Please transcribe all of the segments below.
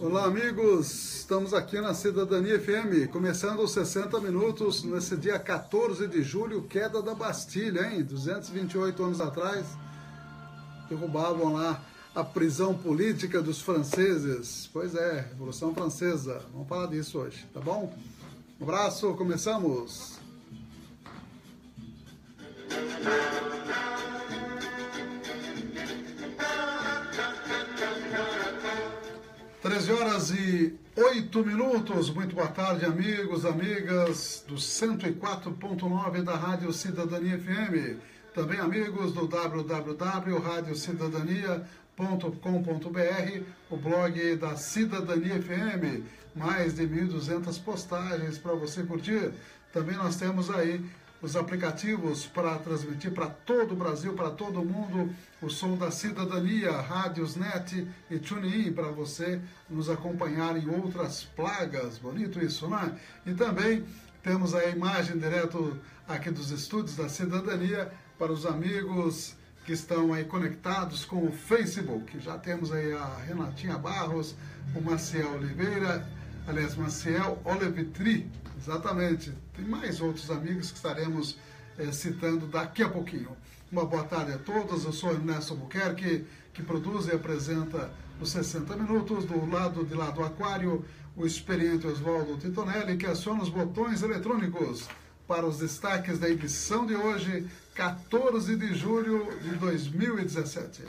Olá, amigos, estamos aqui na Cidadania FM, começando os 60 minutos nesse dia 14 de julho, queda da Bastilha, hein? 228 anos atrás, derrubavam lá a prisão política dos franceses. Pois é, Revolução Francesa, vamos falar disso hoje, tá bom? Um abraço, começamos! 13 horas e 8 minutos, muito boa tarde, amigos, amigas do 104.9 da Rádio Cidadania FM, também amigos do www.radiocidadania.com.br, o blog da Cidadania FM, mais de 1.200 postagens para você curtir. Também nós temos aí os aplicativos para transmitir para todo o Brasil, para todo o mundo, o som da cidadania, Rádiosnet e TuneIn, para você nos acompanhar em outras plagas. Bonito isso, né? E também temos a imagem direto aqui dos estúdios da cidadania para os amigos que estão aí conectados com o Facebook. Já temos aí a Renatinha Barros, o Maciel Oliveira, aliás, Maciel Olivitri, exatamente. Tem mais outros amigos que estaremos citando daqui a pouquinho. Uma boa tarde a todos, eu sou Ernesto Albuquerque, que produz e apresenta os 60 minutos. Do lado de lá do aquário, o experiente Oswaldo Titonelli, que aciona os botões eletrônicos para os destaques da edição de hoje, 14 de julho de 2017.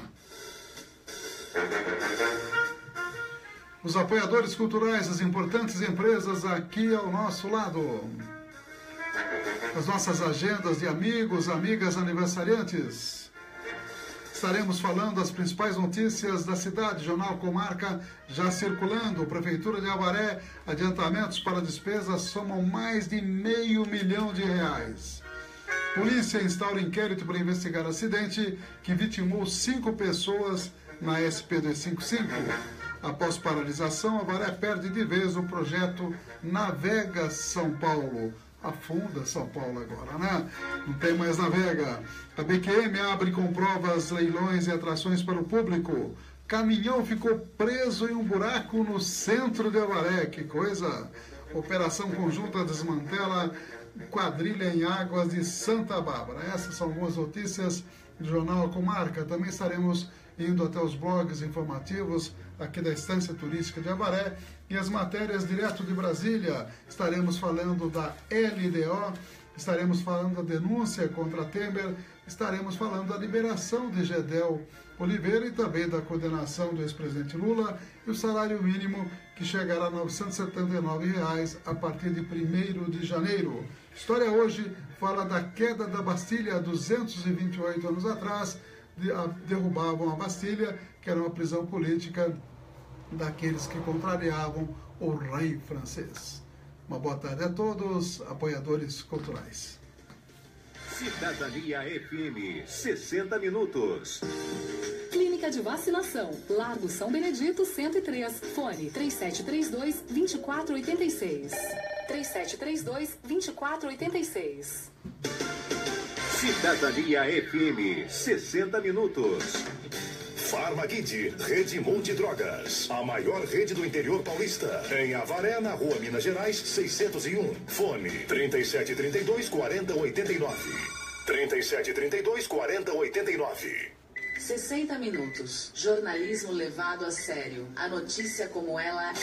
Os apoiadores culturais, as importantes empresas aqui ao nosso lado. As nossas agendas de amigos, amigas, aniversariantes. Estaremos falando das principais notícias da cidade, Jornal Comarca já circulando. Prefeitura de Avaré, adiantamentos para despesas somam mais de R$500 mil. Polícia instaura inquérito para investigar acidente que vitimou 5 pessoas na SP-255. Após paralisação, Avaré perde de vez o projeto Navega São Paulo. Afunda São Paulo agora, né? Não tem mais Navega. A BQM abre com provas, leilões e atrações para o público. Caminhão ficou preso em um buraco no centro de Avaré. Que coisa! Operação conjunta desmantela quadrilha em águas de Santa Bárbara. Essas são algumas notícias do Jornal Comarca. Também estaremos indo até os blogs informativos aqui da Estância Turística de Avaré e as matérias direto de Brasília. Estaremos falando da LDO, estaremos falando da denúncia contra Temer, estaremos falando da liberação de Gedel Oliveira e também da condenação do ex-presidente Lula e o salário mínimo que chegará a R$ 979 a partir de 1º de janeiro. História hoje fala da queda da Bastilha 228 anos atrás. Derrubavam a Bastilha, que era uma prisão política daqueles que contrariavam o rei francês. Uma boa tarde a todos, apoiadores culturais. Cidadania FM, 60 minutos. Clínica de Vacinação, Largo São Benedito, 103, fone 3732-2486. 3732-2486. Cidadania FM, 60 minutos. Farmakit, Rede Monte Drogas, a maior rede do interior paulista. Em Avaré, na Rua Minas Gerais, 601. Fone 3732-4089. 3732-4089. 60 minutos. Jornalismo levado a sério. A notícia como ela é.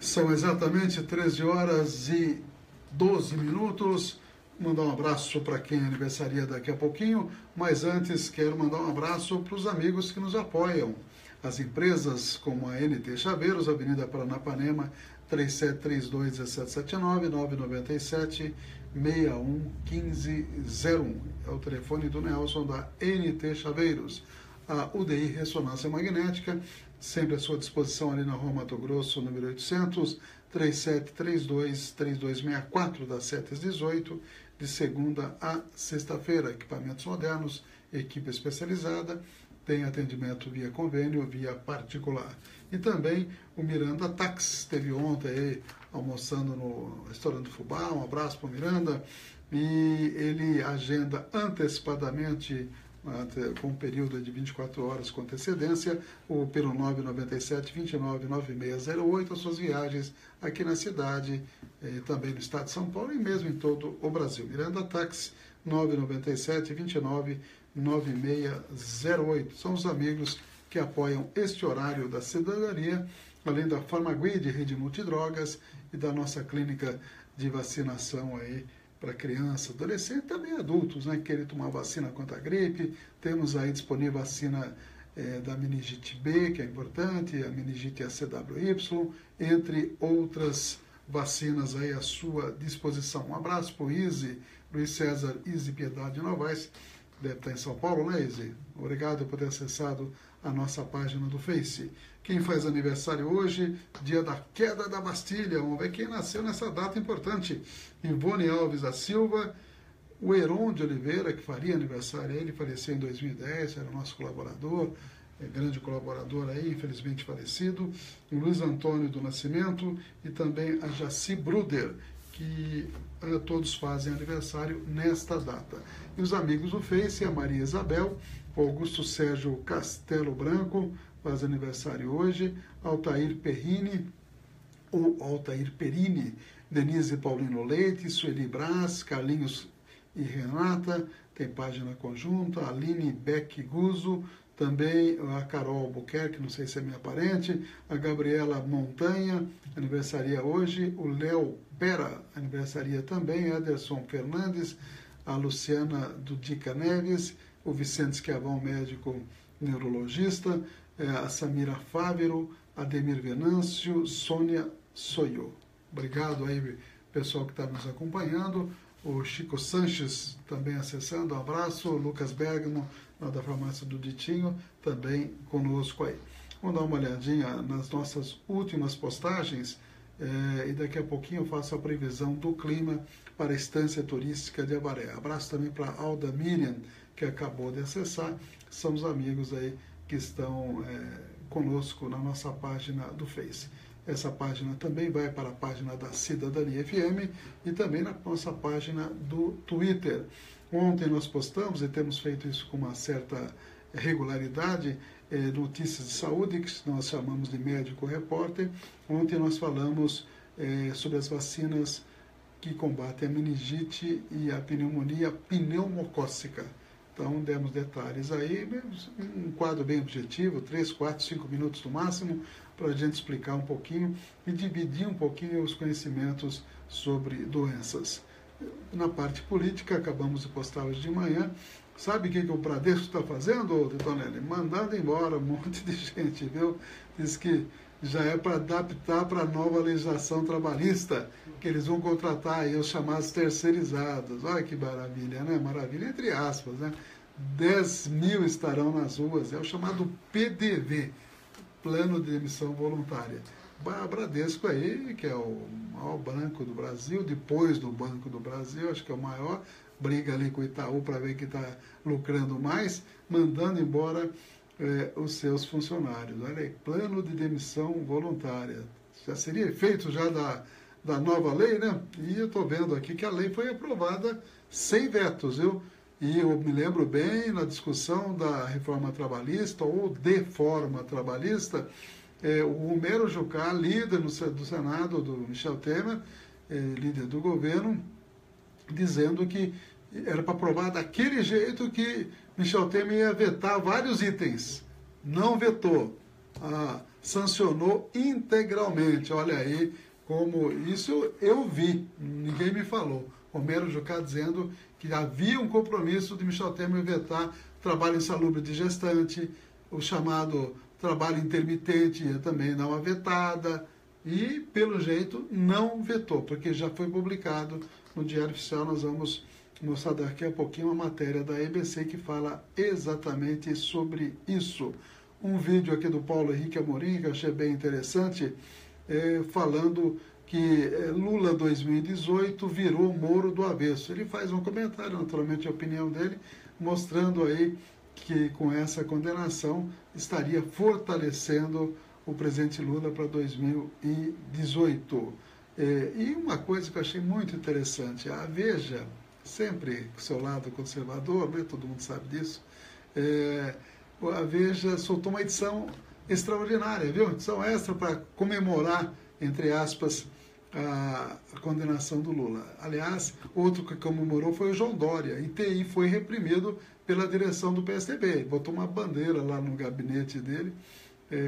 São exatamente 13 horas e 12 minutos. Mandar um abraço para quem aniversaria daqui a pouquinho, mas antes quero mandar um abraço para os amigos que nos apoiam. As empresas como a NT Chaveiros, Avenida Paranapanema, 3732-1779, 997-611501. É o telefone do Nelson da NT Chaveiros. A UDI Ressonância Magnética, sempre à sua disposição ali na Rua Mato Grosso, número 800, 3732-3264, das 7 às 18, de segunda a sexta-feira. Equipamentos modernos, equipe especializada, tem atendimento via convênio, via particular. E também o Miranda Tax, esteve ontem aí almoçando no restaurante Fubá, um abraço para o Miranda, e ele agenda antecipadamente com um período de 24 horas com antecedência, ou pelo 997-299608, as suas viagens aqui na cidade, também no estado de São Paulo e mesmo em todo o Brasil. Miranda Táxi, 997-299608. São os amigos que apoiam este horário da cidadania, além da Farmaguide, Rede Multidrogas, e da nossa clínica de vacinação aí para crianças, adolescentes e também adultos, né, que querem tomar vacina contra a gripe. Temos aí disponível vacina da meningite B, que é importante, a meningite ACWY, entre outras vacinas aí à sua disposição. Um abraço para o Izzy, Luiz César Izzy Piedade Novaes, deve estar em São Paulo, né, Izzy? Obrigado por ter acessado a nossa página do Face. Quem faz aniversário hoje, dia da queda da Bastilha, vamos ver quem nasceu nessa data importante. Ivone Alves da Silva, o Heron de Oliveira, que faria aniversário, ele faleceu em 2010, era nosso colaborador, grande colaborador aí, infelizmente falecido. O Luiz Antônio do Nascimento e também a Jaci Bruder, que todos fazem aniversário nesta data. E os amigos do Face, a Maria Isabel, o Augusto Sérgio Castelo Branco, faz aniversário hoje, Altair Perini, Denise Paulino Leite, Sueli Brás, Carlinhos e Renata, tem página conjunta, Aline Beck Guzzo, também a Carol Albuquerque, não sei se é minha parente, a Gabriela Montanha, aniversaria hoje, o Léo Pera, aniversaria também, Ederson Fernandes, a Luciana Dudica Neves, o Vicente Schiavão, médico neurologista, a Samira Fávero, Ademir Venâncio, Sônia Soyo. Obrigado aí, pessoal que está nos acompanhando. O Chico Sanches também acessando, um abraço. O Lucas Bergamo, lá da farmácia do Ditinho, também conosco aí. Vamos dar uma olhadinha nas nossas últimas postagens e daqui a pouquinho eu faço a previsão do clima para a estância turística de Avaré. Abraço também para a Alda Miriam, que acabou de acessar. São os amigos aí que estão conosco na nossa página do Face. Essa página também vai para a página da Cidadania FM e também na nossa página do Twitter. Ontem nós postamos, e temos feito isso com uma certa regularidade, notícias de saúde, que nós chamamos de Médico Repórter. Ontem nós falamos sobre as vacinas que combatem a meningite e a pneumonia pneumocócica. Então, demos detalhes aí, um quadro bem objetivo, 3, 4, 5 minutos no máximo, para a gente explicar um pouquinho e dividir um pouquinho os conhecimentos sobre doenças. Na parte política, acabamos de postar hoje de manhã. Sabe o que o Bradesco está fazendo, Tonelli? Mandando embora um monte de gente, viu? Diz que já é para adaptar para a nova legislação trabalhista, que eles vão contratar aí os chamados terceirizados. Olha que maravilha, né? Maravilha entre aspas, né? 10 mil estarão nas ruas, é o chamado PDV, Plano de Demissão Voluntária. Bradesco aí, que é o maior banco do Brasil, depois do Banco do Brasil, acho que é o maior, briga ali com o Itaú para ver quem está lucrando mais, mandando embora os seus funcionários. Olha aí, plano de demissão voluntária. Já seria efeito já da nova lei, né? E eu estou vendo aqui que a lei foi aprovada sem vetos, viu? E eu me lembro bem, na discussão da reforma trabalhista ou deforma trabalhista, o Romero Jucá, líder do Senado, do Michel Temer, líder do governo, dizendo que era para aprovar daquele jeito que Michel Temer ia vetar vários itens. Não vetou, sancionou integralmente. Olha aí como isso eu vi, ninguém me falou. Romero Jucá dizendo que havia um compromisso de Michel Temer vetar trabalho insalubre de gestante, o chamado trabalho intermitente ia também dar uma vetada, e pelo jeito não vetou, porque já foi publicado no Diário Oficial. Nós vamos mostrar daqui a pouquinho uma matéria da EBC que fala exatamente sobre isso. Um vídeo aqui do Paulo Henrique Amorim, que eu achei bem interessante, falando que Lula 2018 virou Moro do avesso. Ele faz um comentário, naturalmente a opinião dele, mostrando aí que com essa condenação estaria fortalecendo o presidente Lula para 2018. E uma coisa que eu achei muito interessante, a Veja, sempre com seu lado conservador, né, todo mundo sabe disso, a Veja soltou uma edição extraordinária, viu? Edição extra para comemorar, entre aspas, a condenação do Lula. Aliás, outro que comemorou foi o João Dória, e foi reprimido pela direção do PSDB. Botou uma bandeira lá no gabinete dele,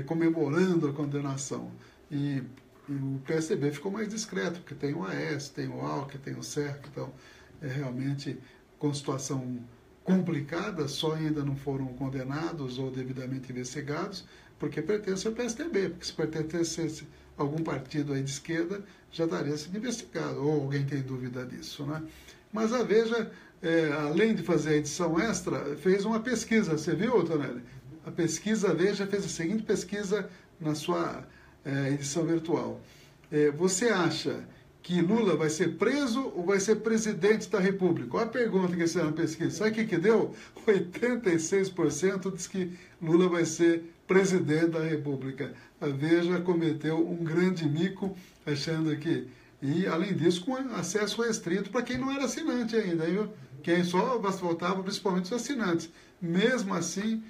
comemorando a condenação. E o PSDB ficou mais discreto, porque tem o Aécio, tem o Alckmin, tem o Serra, então realmente com situação complicada, só ainda não foram condenados ou devidamente investigados, porque pertence ao PSDB, porque se pertencesse a algum partido aí de esquerda, já estaria sendo investigado, ou alguém tem dúvida disso, né? Mas a Veja, além de fazer a edição extra, fez uma pesquisa, você viu, Tonelli? A pesquisa Veja fez a seguinte pesquisa na sua edição virtual. Você acha que Lula vai ser preso ou vai ser presidente da República? Olha a pergunta que você na pesquisa. Sabe o que deu? 86% diz que Lula vai ser presidente da República. A Veja cometeu um grande mico, achando que... E, além disso, com acesso restrito para quem não era assinante ainda, viu? Quem só votava, principalmente os assinantes. Mesmo assim,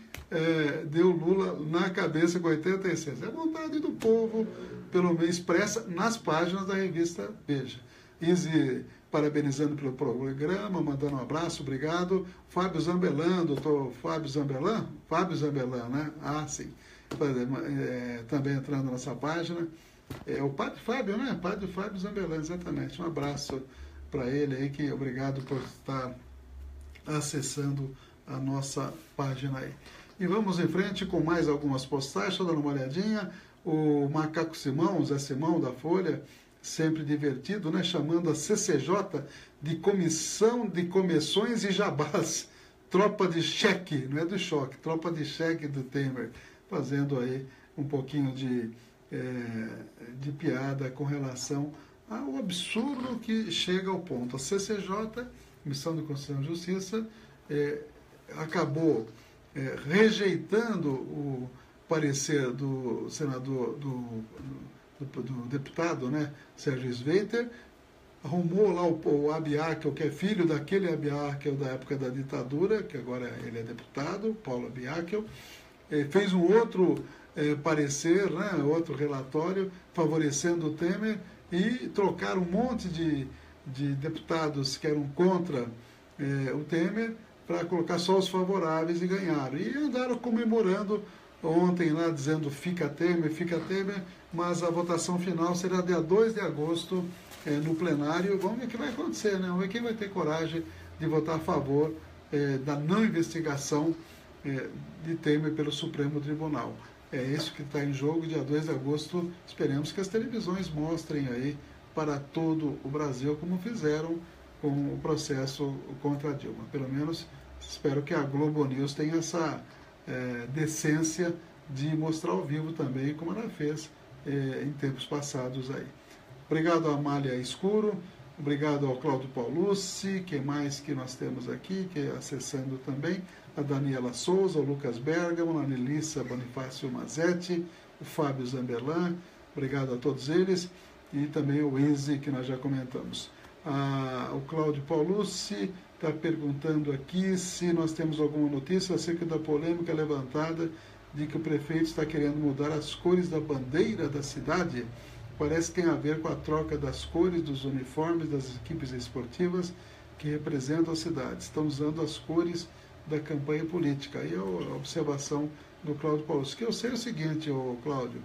deu Lula na cabeça com 86%. É a vontade do povo, pelo menos expressa nas páginas da revista Veja. Izzy parabenizando pelo programa, mandando um abraço, obrigado. Fábio Zambellan, doutor Fábio Zambellan? Fábio Zambellan, né? Ah, sim. Também entrando na nossa página. O Padre Fábio, né? Padre Fábio Zambellan, exatamente. Um abraço para ele aí, que obrigado por estar acessando a nossa página aí. E vamos em frente com mais algumas postagens, estou dando uma olhadinha. O Macaco Simão, Zé Simão da Folha, sempre divertido, né? Chamando a CCJ de Comissão de Comissões e Jabás. Tropa de cheque, não é do choque, tropa de cheque do Temer. Fazendo aí um pouquinho de piada com relação ao absurdo que chega ao ponto. A CCJ, Comissão de Constituição e Justiça, acabou rejeitando o parecer do senador, do deputado, né, Sérgio Sveiter, arrumou lá o Abiakel, que é filho daquele Abiakel da época da ditadura, que agora ele é deputado, Paulo Abiakel, fez um outro parecer, né, outro relatório favorecendo o Temer, e trocaram um monte de deputados que eram contra o Temer para colocar só os favoráveis, e ganharam. E andaram comemorando ontem lá, dizendo fica Temer, mas a votação final será dia 2 de agosto no plenário. Vamos ver o que vai acontecer, né? Vamos ver quem vai ter coragem de votar a favor da não investigação de Temer pelo Supremo Tribunal. É isso que está em jogo, dia 2 de agosto. Esperemos que as televisões mostrem aí para todo o Brasil, como fizeram com o processo contra a Dilma. Pelo menos espero que a Globo News tenha essa decência de mostrar ao vivo também, como ela fez em tempos passados aí. Obrigado a Amália Escuro, obrigado ao Cláudio Paulucci, quem mais que nós temos aqui, que acessando também, a Daniela Souza, o Lucas Bergamo, a Nelissa Bonifácio Mazetti, o Fábio Zambellan, obrigado a todos eles, e também o Izzy, que nós já comentamos. O Cláudio Paulucci está perguntando aqui se nós temos alguma notícia acerca da polêmica levantada de que o prefeito está querendo mudar as cores da bandeira da cidade. Parece que tem a ver com a troca das cores dos uniformes das equipes esportivas que representam a cidade. Estão usando as cores da campanha política. Aí é a observação do Cláudio Paulucci. Que eu sei o seguinte, Cláudio,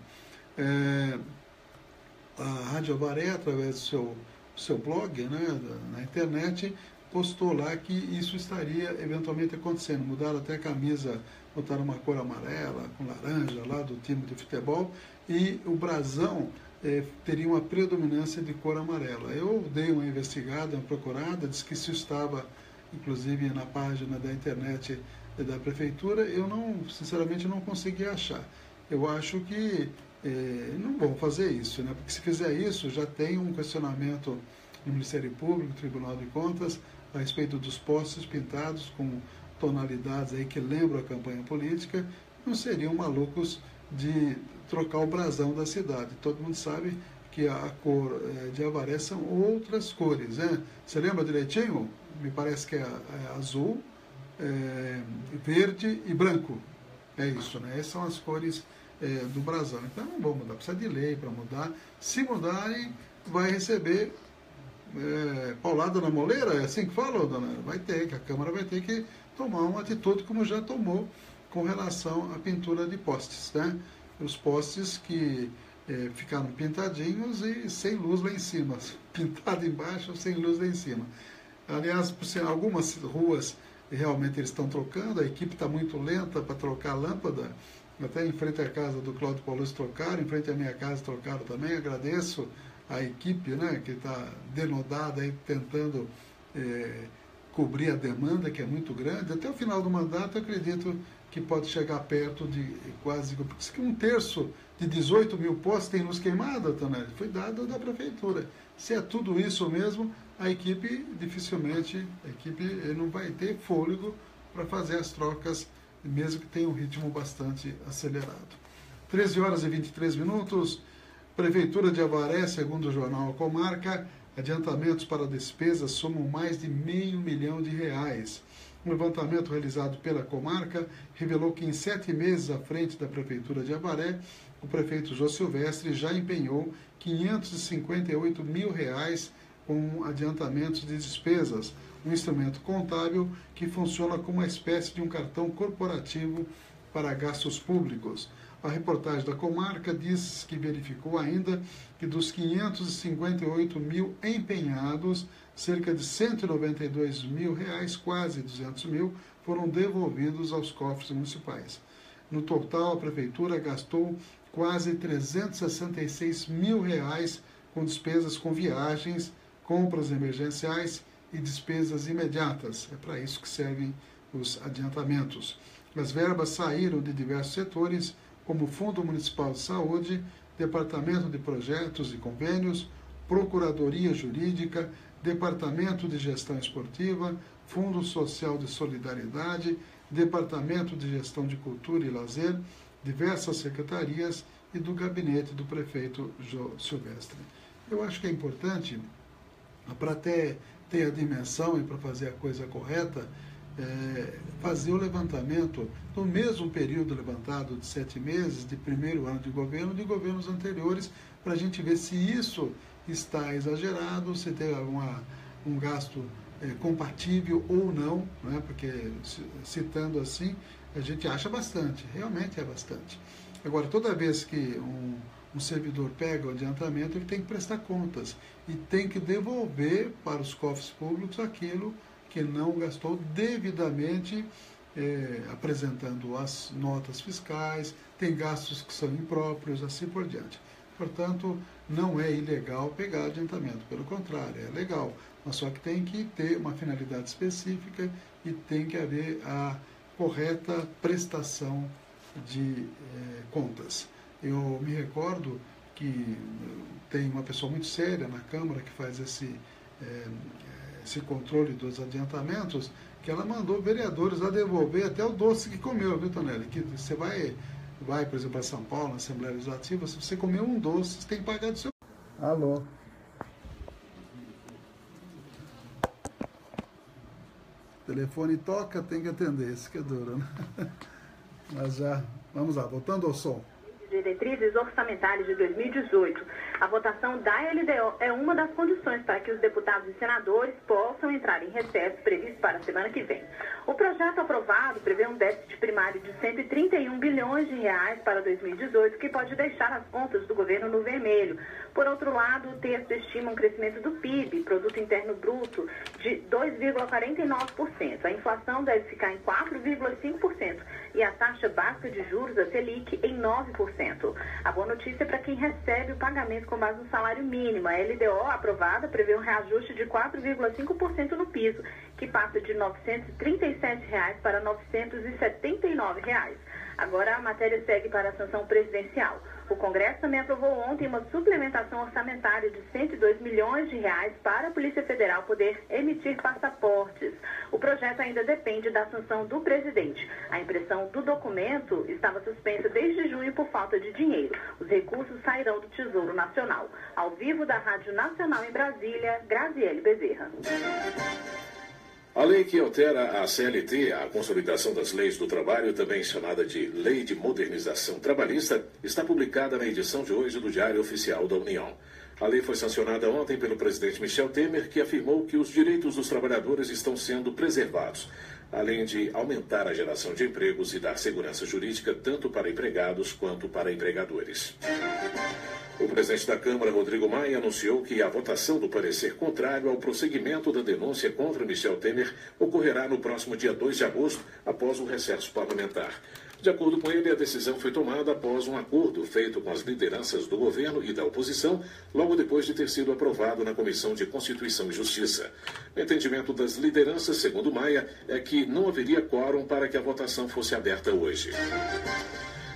a Rádio Avaré, através do seu blog, né, na internet, postou lá que isso estaria eventualmente acontecendo. Mudaram até a camisa, botaram uma cor amarela com laranja lá do time de futebol, e o brasão teria uma predominância de cor amarela. Eu dei uma investigada, uma procurada, disse que isso estava inclusive na página da internet da prefeitura. Eu sinceramente não consegui achar. Eu acho que não vão fazer isso, né? Porque se fizer isso, já tem um questionamento no Ministério Público, Tribunal de Contas, a respeito dos postes pintados com tonalidades aí que lembram a campanha política. Não seriam malucos de trocar o brasão da cidade. Todo mundo sabe que a cor de Avaré são outras cores, né? Você lembra direitinho? Me parece que é azul, verde e branco. É isso, né? Essas são as cores do brasão. Então não vão mudar, precisa de lei para mudar. Se mudarem, vai receber paulada na moleira, é assim que fala, dona? A Câmara vai ter que tomar uma atitude como já tomou com relação à pintura de postes, né? Os postes que ficaram pintadinhos e sem luz lá em cima, pintado embaixo, sem luz lá em cima. Aliás, algumas ruas realmente eles estão trocando, a equipe está muito lenta para trocar a lâmpada, até em frente à casa do Cláudio Paulista trocaram, em frente à minha casa trocaram também, agradeço a equipe, né, que está denodada aí, tentando cobrir a demanda, que é muito grande. Até o final do mandato, eu acredito que pode chegar perto de quase... Porque 1/3 de 18 mil postes tem luz queimada, Tonelli, foi dado da prefeitura. Se é tudo isso mesmo, a equipe dificilmente, não vai ter fôlego para fazer as trocas, mesmo que tenha um ritmo bastante acelerado. 13h23, Prefeitura de Avaré, segundo o jornal A Comarca, adiantamentos para despesas somam mais de R$500 milhão. Um levantamento realizado pela Comarca revelou que em 7 meses à frente da Prefeitura de Avaré, o prefeito Jô Silvestre já empenhou R$558 mil com adiantamentos de despesas, um instrumento contábil que funciona como uma espécie de um cartão corporativo para gastos públicos. A reportagem da Comarca diz que verificou ainda que dos 558 mil empenhados, cerca de R$192 mil, quase 200 mil, foram devolvidos aos cofres municipais. No total, a Prefeitura gastou quase R$366 mil com despesas com viagens, compras emergenciais e despesas imediatas. É para isso que servem os adiantamentos. As verbas saíram de diversos setores, como Fundo Municipal de Saúde, Departamento de Projetos e Convênios, Procuradoria Jurídica, Departamento de Gestão Esportiva, Fundo Social de Solidariedade, Departamento de Gestão de Cultura e Lazer, diversas secretarias e do gabinete do prefeito Jô Silvestre. Eu acho que é importante, para ter a dimensão e para fazer a coisa correta, fazer o levantamento no mesmo período levantado de 7 meses, de primeiro ano de governos anteriores, para a gente ver se isso está exagerado, se tem um gasto compatível ou não, né? Porque citando assim, a gente acha bastante, realmente é bastante. Agora, toda vez que um servidor pega o adiantamento, ele tem que prestar contas e tem que devolver para os cofres públicos aquilo que não gastou devidamente, apresentando as notas fiscais, tem gastos que são impróprios, assim por diante. Portanto, não é ilegal pegar adiantamento, pelo contrário, é legal, mas só que tem que ter uma finalidade específica e tem que haver a correta prestação de contas. Eu me recordo que tem uma pessoa muito séria na Câmara que faz esse controle dos adiantamentos, que ela mandou vereadores a devolver até o doce que comeu, viu, Tonelli? Que você vai, por exemplo, para São Paulo, na Assembleia Legislativa, se você comeu um doce, você tem que pagar do seu... Alô? O telefone toca, tem que atender, isso que é duro, né? Mas já, vamos lá, voltando ao som. Diretrizes orçamentárias de 2018. A votação da LDO é uma das condições para que os deputados e senadores possam entrar em recesso previsto para a semana que vem. O projeto aprovado prevê um déficit primário de R$131 bilhões para 2018, que pode deixar as contas do governo no vermelho. Por outro lado, o texto estima um crescimento do PIB, Produto Interno Bruto, de 2,49%. A inflação deve ficar em 4,5% e a taxa básica de juros, a Selic, em 9%. A boa notícia é para quem recebe o pagamento com base no salário mínimo. A LDO aprovada prevê um reajuste de 4,5% no piso, que passa de R$ 937 para R$ 979. Agora a matéria segue para a sanção presidencial. O Congresso também aprovou ontem uma suplementação orçamentária de R$102 milhões para a Polícia Federal poder emitir passaportes. O projeto ainda depende da sanção do presidente. A impressão do documento estava suspensa desde junho por falta de dinheiro. Os recursos sairão do Tesouro Nacional. Ao vivo da Rádio Nacional em Brasília, Graziele Bezerra. A lei que altera a CLT, a Consolidação das Leis do Trabalho, também chamada de Lei de Modernização Trabalhista, está publicada na edição de hoje do Diário Oficial da União. A lei foi sancionada ontem pelo presidente Michel Temer, que afirmou que os direitos dos trabalhadores estão sendo preservados, além de aumentar a geração de empregos e dar segurança jurídica tanto para empregados quanto para empregadores. O presidente da Câmara, Rodrigo Maia, anunciou que a votação do parecer contrário ao prosseguimento da denúncia contra Michel Temer ocorrerá no próximo dia 2 de agosto, após o recesso parlamentar. De acordo com ele, a decisão foi tomada após um acordo feito com as lideranças do governo e da oposição, logo depois de ter sido aprovado na Comissão de Constituição e Justiça. O entendimento das lideranças, segundo Maia, é que não haveria quórum para que a votação fosse aberta hoje.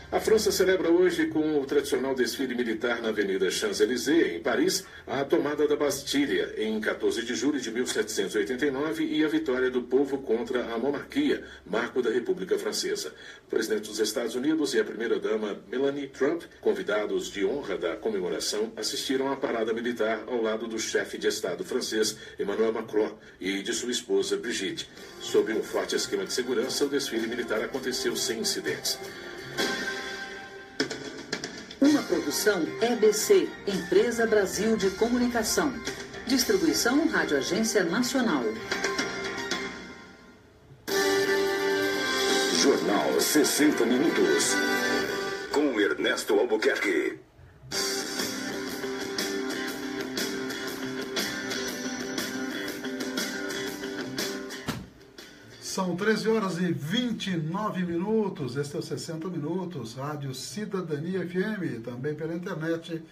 A França celebra hoje, com o tradicional desfile militar na Avenida Champs-Élysées, em Paris, a tomada da Bastilha, em 14 de julho de 1789, e a vitória do povo contra a monarquia, marco da República Francesa. O presidente dos Estados Unidos e a primeira-dama Melanie Trump, convidados de honra da comemoração, assistiram à parada militar ao lado do chefe de Estado francês, Emmanuel Macron, e de sua esposa Brigitte. Sob um forte esquema de segurança, o desfile militar aconteceu sem incidentes. Uma produção EBC, Empresa Brasil de Comunicação. Distribuição Rádio Agência Nacional. Jornal 60 Minutos. Com Ernesto Albuquerque. São 13 horas e 29 minutos. Este é o 60 Minutos, Rádio Cidadania FM, também pela internet,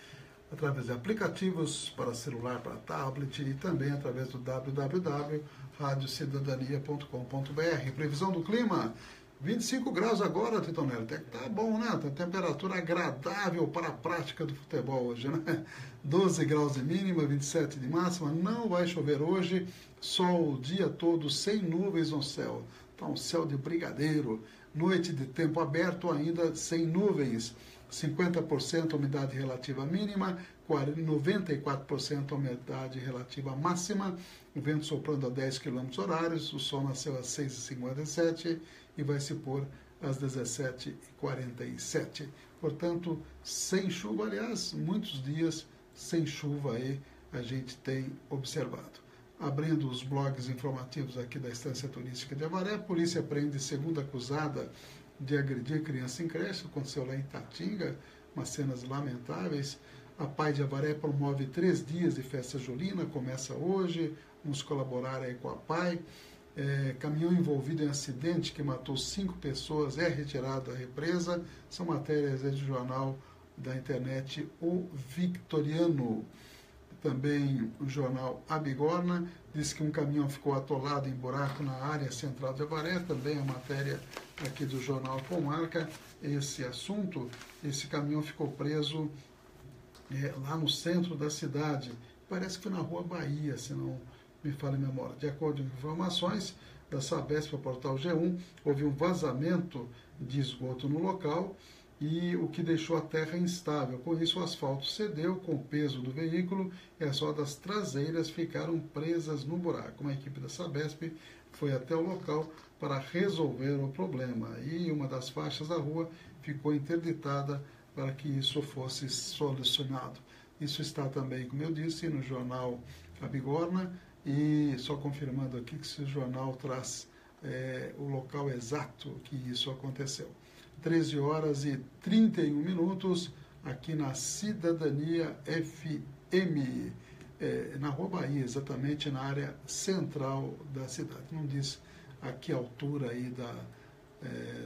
através de aplicativos para celular, para tablet e também através do www.radiocidadania.com.br. Previsão do clima, 25 graus agora, Titonello. Até que tá bom, né? Tem temperatura agradável para a prática do futebol hoje, né? 12 graus de mínima, 27 de máxima. Não vai chover hoje. Sol o dia todo, sem nuvens no céu. Tá um céu de brigadeiro. Noite de tempo aberto, ainda sem nuvens. 50% umidade relativa mínima, 94% umidade relativa máxima. O vento soprando a 10 km horários. O sol nasceu às 6h57 e vai se pôr às 17h47. Portanto, sem chuva, aliás, muitos dias sem chuva aí a gente tem observado. Abrindo os blogs informativos aqui da Estância Turística de Avaré, a polícia prende segunda acusada de agredir criança em creche. Aconteceu lá em Tatinga, umas cenas lamentáveis. A Pai de Avaré promove 3 dias de festa julina, começa hoje, vamos colaborar aí com a Pai. Caminhão envolvido em acidente que matou 5 pessoas é retirado da represa. São matérias do jornal da internet O Victoriano. Também o jornal A Bigorna diz que um caminhão ficou atolado em buraco na área central de Avaré. Também a matéria aqui do jornal Comarca esse assunto. Esse caminhão ficou preso lá no centro da cidade. Parece que foi na Rua Bahia, se não me falha a memória. De acordo com informações da Sabesp ao portal G1, houve um vazamento de esgoto no local, e o que deixou a terra instável. Com isso, o asfalto cedeu com o peso do veículo e as rodas traseiras ficaram presas no buraco. Uma equipe da Sabesp foi até o local para resolver o problema e uma das faixas da rua ficou interditada para que isso fosse solucionado. Isso está também, como eu disse, no jornal A Bigorna, e só confirmando aqui que esse jornal traz o local exato que isso aconteceu. 13 horas e 31 minutos, aqui na Cidadania FM, na Rua Bahia, exatamente na área central da cidade. Não diz a que altura aí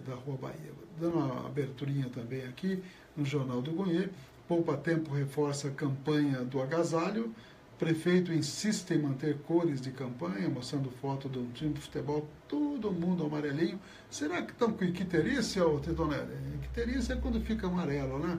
da Rua Bahia. Dando uma aberturinha também aqui no Jornal do Goiê, Poupa Tempo reforça a campanha do agasalho. Prefeito insiste em manter cores de campanha, mostrando foto do time de futebol, todo mundo amarelinho. Será que estão com icterícia, ô Titonelli? Icterícia é quando fica amarelo, né?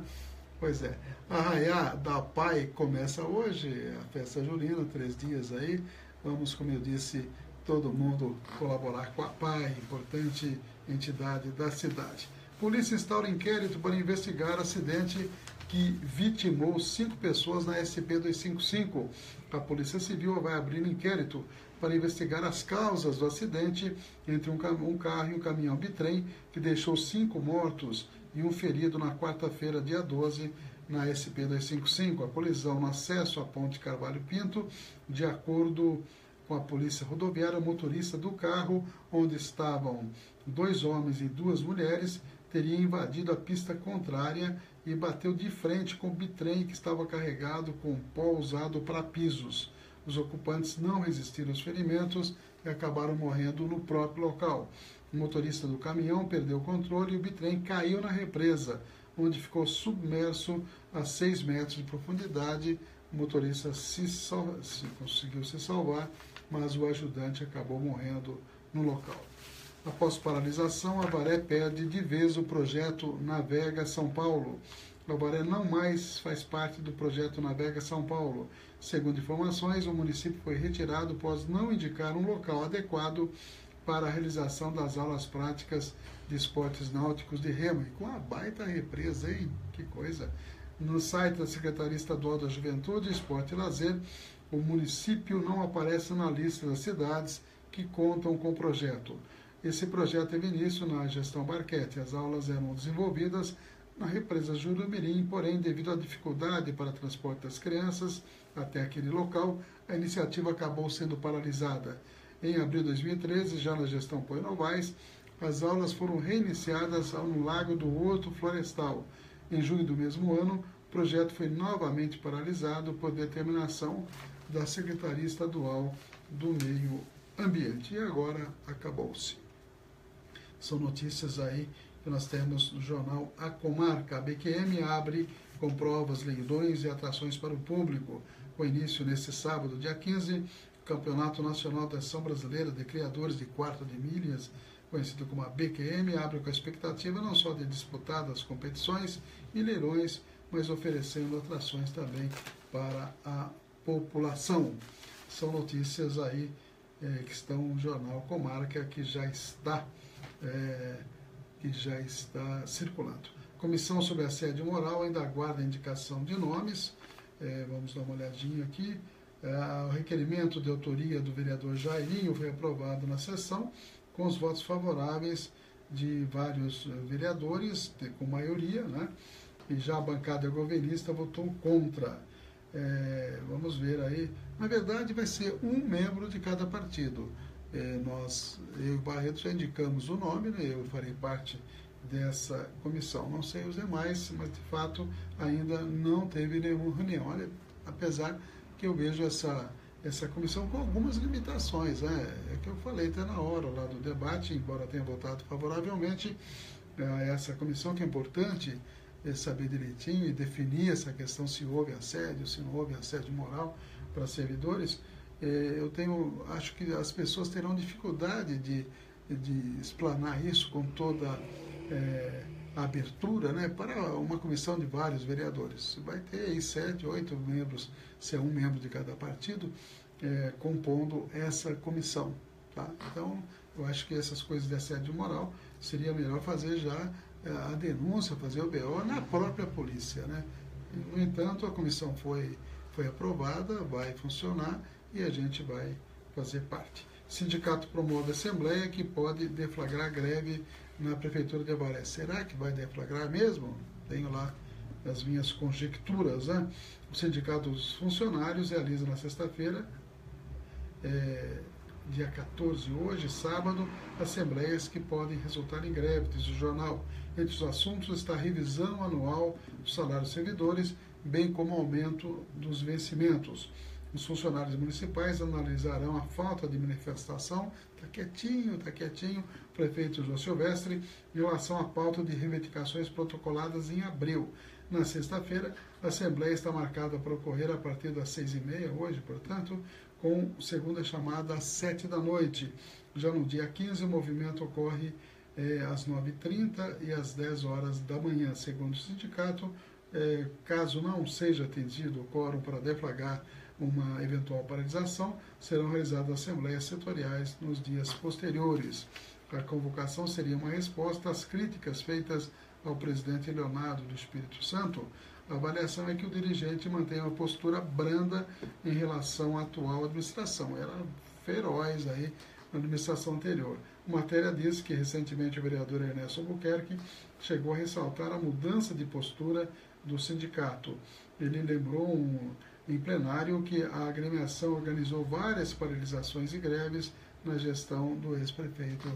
Pois é. A Arraiá da Pai começa hoje, a festa julina, 3 dias aí. Vamos, como eu disse, todo mundo colaborar com a Pai, importante entidade da cidade. Polícia instaura inquérito para investigar acidente que vitimou 5 pessoas na SP-255. A Polícia Civil vai abrir um inquérito para investigar as causas do acidente entre um carro e um caminhão bitrem que deixou 5 mortos e um ferido na quarta-feira, dia 12, na SP-255. A colisão no acesso à Ponte Carvalho Pinto, de acordo com a Polícia Rodoviária, o motorista do carro, onde estavam 2 homens e 2 mulheres, teria invadido a pista contrária e bateu de frente com o bitrem que estava carregado com pó usado para pisos. Os ocupantes não resistiram aos ferimentos e acabaram morrendo no próprio local. O motorista do caminhão perdeu o controle e o bitrem caiu na represa, onde ficou submerso a 6 metros de profundidade. O motorista conseguiu se salvar, mas o ajudante acabou morrendo no local. Após paralisação, a Avaré perde de vez o projeto Navega São Paulo. A Avaré não mais faz parte do projeto Navega São Paulo. Segundo informações, o município foi retirado após não indicar um local adequado para a realização das aulas práticas de esportes náuticos de remo. E com a baita represa, hein? Que coisa! No site da Secretaria Estadual da Juventude, Esporte e Lazer, o município não aparece na lista das cidades que contam com o projeto. Esse projeto teve início na gestão Barquete. As aulas eram desenvolvidas na represa Júlio Mirim, porém, devido à dificuldade para o transporte das crianças até aquele local, a iniciativa acabou sendo paralisada. Em abril de 2013, já na gestão Poi Novaes, as aulas foram reiniciadas no Lago do Horto Florestal. Em junho do mesmo ano, o projeto foi novamente paralisado por determinação da Secretaria Estadual do Meio Ambiente. E agora acabou-se. São notícias aí que nós temos no jornal A Comarca. A BQM abre com provas, leilões e atrações para o público. Com início neste sábado, dia 15, o Campeonato Nacional da Ação Brasileira de Criadores de Quarto de Milhas, conhecido como a BQM, abre com a expectativa não só de disputar as competições e leilões, mas oferecendo atrações também para a população. São notícias aí que estão no jornal Comarca, que já está circulando. Comissão sobre assédio moral ainda aguarda a indicação de nomes. Vamos dar uma olhadinha aqui. O requerimento de autoria do vereador Jairinho foi aprovado na sessão com os votos favoráveis de vários vereadores, com maioria, né? E já a bancada governista votou contra. Vamos ver aí. Na verdade, vai ser um membro de cada partido. Eu e o Barreto já indicamos o nome, né? Eu farei parte dessa comissão. Não sei os demais, mas de fato ainda não teve nenhuma reunião. Olha, apesar que eu vejo essa comissão com algumas limitações, né? É que eu falei até na hora lá do debate, embora tenha votado favoravelmente a essa comissão, que é importante saber direitinho e definir essa questão, se houve assédio, se não houve assédio moral para servidores. Acho que as pessoas terão dificuldade de explanar isso com toda a abertura, né, para uma comissão de vários vereadores. Vai ter aí 7, 8 membros, se é um membro de cada partido, compondo essa comissão. Tá? Então, eu acho que essas coisas de assédio moral seria melhor fazer já a denúncia, fazer o BO na própria polícia. Né? No entanto, a comissão foi aprovada, vai funcionar e a gente vai fazer parte. O sindicato promove assembleia que pode deflagrar greve na Prefeitura de Avaré. Será que vai deflagrar mesmo? Tenho lá as minhas conjecturas. Né? O Sindicato dos Funcionários realiza na sexta-feira, dia 14, hoje, sábado, assembleias que podem resultar em greve, diz o jornal. Entre os assuntos está a revisão anual dos salários dos servidores, bem como o aumento dos vencimentos. Os funcionários municipais analisarão a falta de manifestação, está quietinho, o prefeito João Silvestre, em relação à pauta de reivindicações protocoladas em abril. Na sexta-feira, a Assembleia está marcada para ocorrer a partir das 6h30, hoje, portanto, com segunda chamada às 7 da noite. Já no dia 15, o movimento ocorre às 9h30 e às 10 horas da manhã, segundo o sindicato. Caso não seja atendido o quórum para deflagrar uma eventual paralisação, serão realizadas assembleias setoriais nos dias posteriores. A convocação seria uma resposta às críticas feitas ao presidente Leonardo do Espírito Santo, a avaliação é que o dirigente mantém uma postura branda em relação à atual administração. Era feroz aí na administração anterior. A matéria diz que recentemente o vereador Ernesto Albuquerque chegou a ressaltar a mudança de postura do sindicato. Ele lembrou em plenário que a agremiação organizou várias paralisações e greves na gestão do ex-prefeito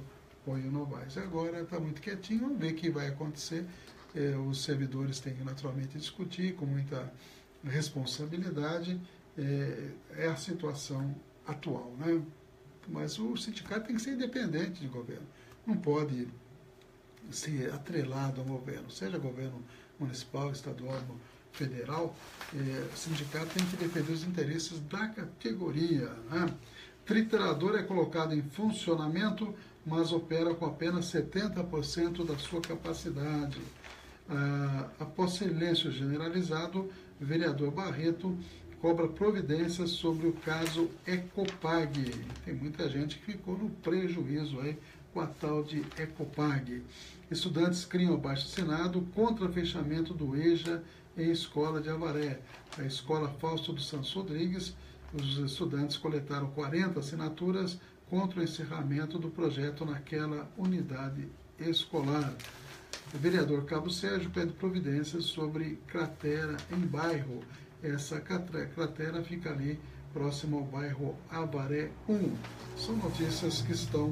Oio Novaes. Agora está muito quietinho, vamos ver o que vai acontecer. Os servidores têm que naturalmente discutir com muita responsabilidade. É a situação atual, né? Mas o sindicato tem que ser independente de governo. Não pode ser atrelado ao governo, seja governo municipal, estadual, federal. O sindicato tem que defender os interesses da categoria, né? Triturador é colocado em funcionamento, mas opera com apenas 70% da sua capacidade. Após silêncio generalizado, o vereador Barreto cobra providências sobre o caso Ecopag. Tem muita gente que ficou no prejuízo aí com a tal de Ecopag. Estudantes criam abaixo-assinado contra o fechamento do EJA em escola de Avaré. A escola Fausto dos Santos Rodrigues, os estudantes coletaram 40 assinaturas contra o encerramento do projeto naquela unidade escolar. O vereador Cabo Sérgio pede providências sobre cratera em bairro. Essa cratera fica ali próximo ao bairro Avaré 1. São notícias que estão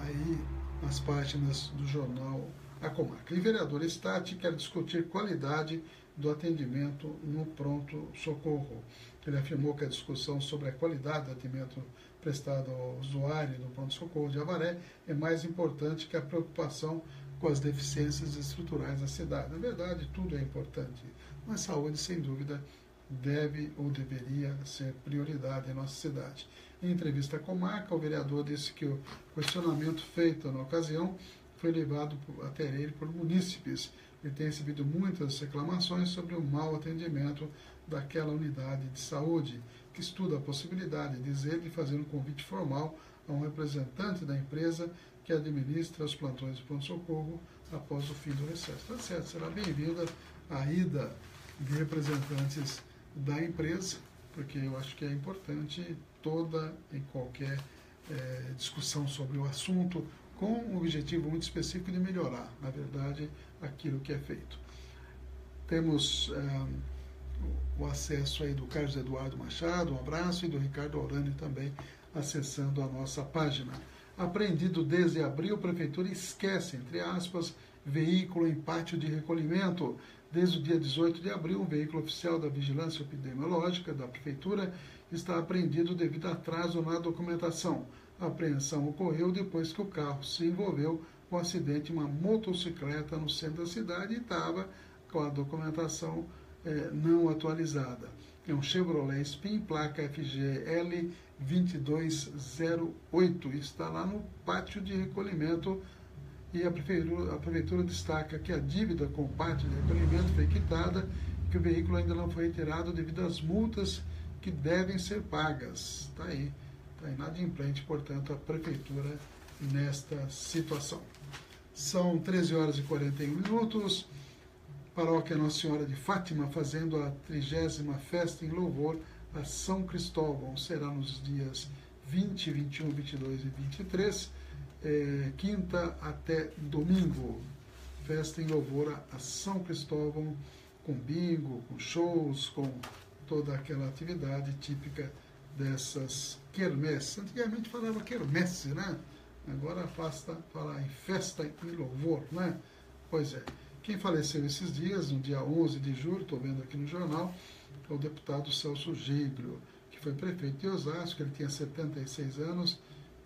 aí nas páginas do jornal A Comarca. E o vereador Stati quer discutir qualidade do atendimento no pronto-socorro. Ele afirmou que a discussão sobre a qualidade do atendimento prestado ao usuário no pronto-socorro de Avaré é mais importante que a preocupação com as deficiências estruturais da cidade. Na verdade, tudo é importante, mas saúde, sem dúvida, deve ou deveria ser prioridade em nossa cidade. Em entrevista à Comarca, o vereador disse que o questionamento feito na ocasião foi levado até ele por munícipes. Ele tem recebido muitas reclamações sobre o mau atendimento daquela unidade de saúde, que estuda a possibilidade, diz ele, de fazer um convite formal a um representante da empresa que administra os plantões de pronto-socorro após o fim do recesso. Tá certo, será bem-vinda a ida de representantes da empresa, porque eu acho que é importante toda e qualquer discussão sobre o assunto, com um objetivo muito específico de melhorar, na verdade, aquilo que é feito. Temos o acesso aí do Carlos Eduardo Machado, um abraço, e do Ricardo Orani também acessando a nossa página. Apreendido desde abril, a Prefeitura esquece, entre aspas, veículo em pátio de recolhimento. Desde o dia 18 de abril, um veículo oficial da Vigilância Epidemiológica da Prefeitura está apreendido devido a atraso na documentação. A apreensão ocorreu depois que o carro se envolveu com um acidente em uma motocicleta no centro da cidade e estava com a documentação não atualizada. É um Chevrolet Spin, placa FGL 2208. Está lá no pátio de recolhimento e a prefeitura destaca que a dívida com o pátio de recolhimento foi quitada e que o veículo ainda não foi retirado devido às multas que devem ser pagas. Está aí inadimplente, portanto, a prefeitura nesta situação. São 13 horas e 41 minutos. Paróquia Nossa Senhora de Fátima fazendo a 30ª festa em louvor a São Cristóvão. Será nos dias 20, 21, 22 e 23, quinta até domingo. Festa em louvor a São Cristóvão, com bingo, com shows, com toda aquela atividade típica dessas quermesses. Antigamente falava quermesse, né? Agora fala em festa em louvor, né? Pois é. Quem faleceu esses dias, no dia 11 de julho, estou vendo aqui no jornal, é o deputado Celso Geiglio, que foi prefeito de Osasco. Ele tinha 76 anos